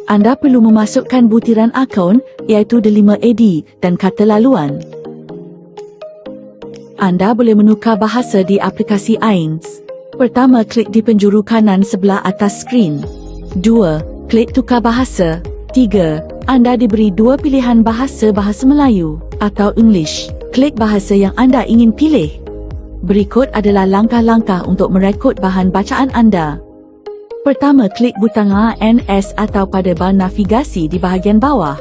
Anda perlu memasukkan butiran akaun iaitu D5AD dan kata laluan. Anda boleh menukar bahasa di aplikasi AINS. Pertama, klik di penjuru kanan sebelah atas skrin. 2. Klik tukar bahasa. 3. Anda diberi dua pilihan bahasa Melayu atau English. Klik bahasa yang anda ingin pilih. Berikut adalah langkah-langkah untuk merekod bahan bacaan anda. Pertama, klik butang ANS atau pada bar navigasi di bahagian bawah.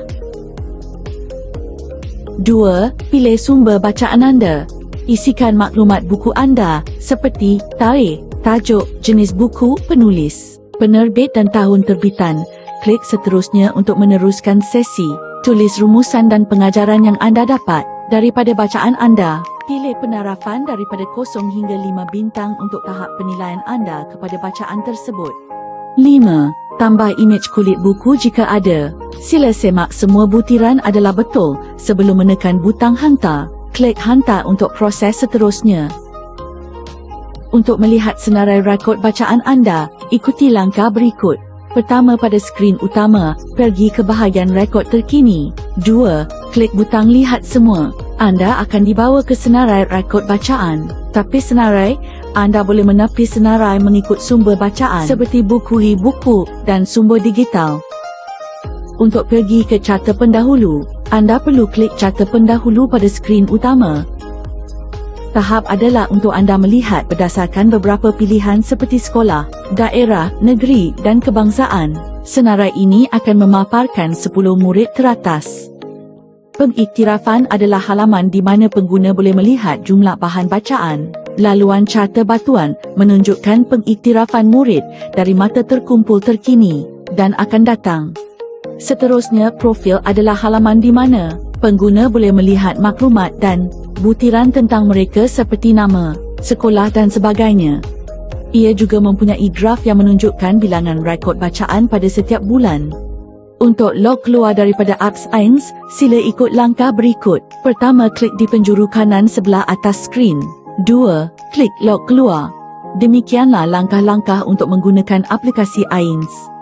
2. Pilih sumber bacaan anda. Isikan maklumat buku anda seperti tarikh, tajuk, jenis buku, penulis, penerbit dan tahun terbitan. Klik seterusnya untuk meneruskan sesi. Tulis rumusan dan pengajaran yang anda dapat daripada bacaan anda. Pilih penarafan daripada 0 hingga 5 bintang untuk tahap penilaian anda kepada bacaan tersebut. 5. Tambah imej kulit buku jika ada. Sila semak semua butiran adalah betul sebelum menekan butang hantar. Klik hantar untuk proses seterusnya. Untuk melihat senarai rekod bacaan anda, ikuti langkah berikut. Pertama, pada skrin utama, pergi ke bahagian rekod terkini. 2. Klik butang lihat semua. Anda akan dibawa ke senarai rekod bacaan. Tapi senarai, anda boleh menepis senarai mengikut sumber bacaan seperti buku e-buku dan sumber digital. Untuk pergi ke carta pendahulu, anda perlu klik carta pendahulu pada skrin utama. Tahap adalah untuk anda melihat berdasarkan beberapa pilihan seperti sekolah, daerah, negeri dan kebangsaan. Senarai ini akan memaparkan 10 murid teratas. Pengiktirafan adalah halaman di mana pengguna boleh melihat jumlah bahan bacaan. Laluan carta batuan menunjukkan pengiktirafan murid dari mata terkumpul terkini dan akan datang. Seterusnya, profil adalah halaman di mana pengguna boleh melihat maklumat dan butiran tentang mereka seperti nama, sekolah dan sebagainya. Ia juga mempunyai graf yang menunjukkan bilangan rekod bacaan pada setiap bulan. Untuk log keluar daripada apps AINS, sila ikut langkah berikut. Pertama, klik di penjuru kanan sebelah atas skrin. 2. Klik log keluar. Demikianlah langkah-langkah untuk menggunakan aplikasi AINS.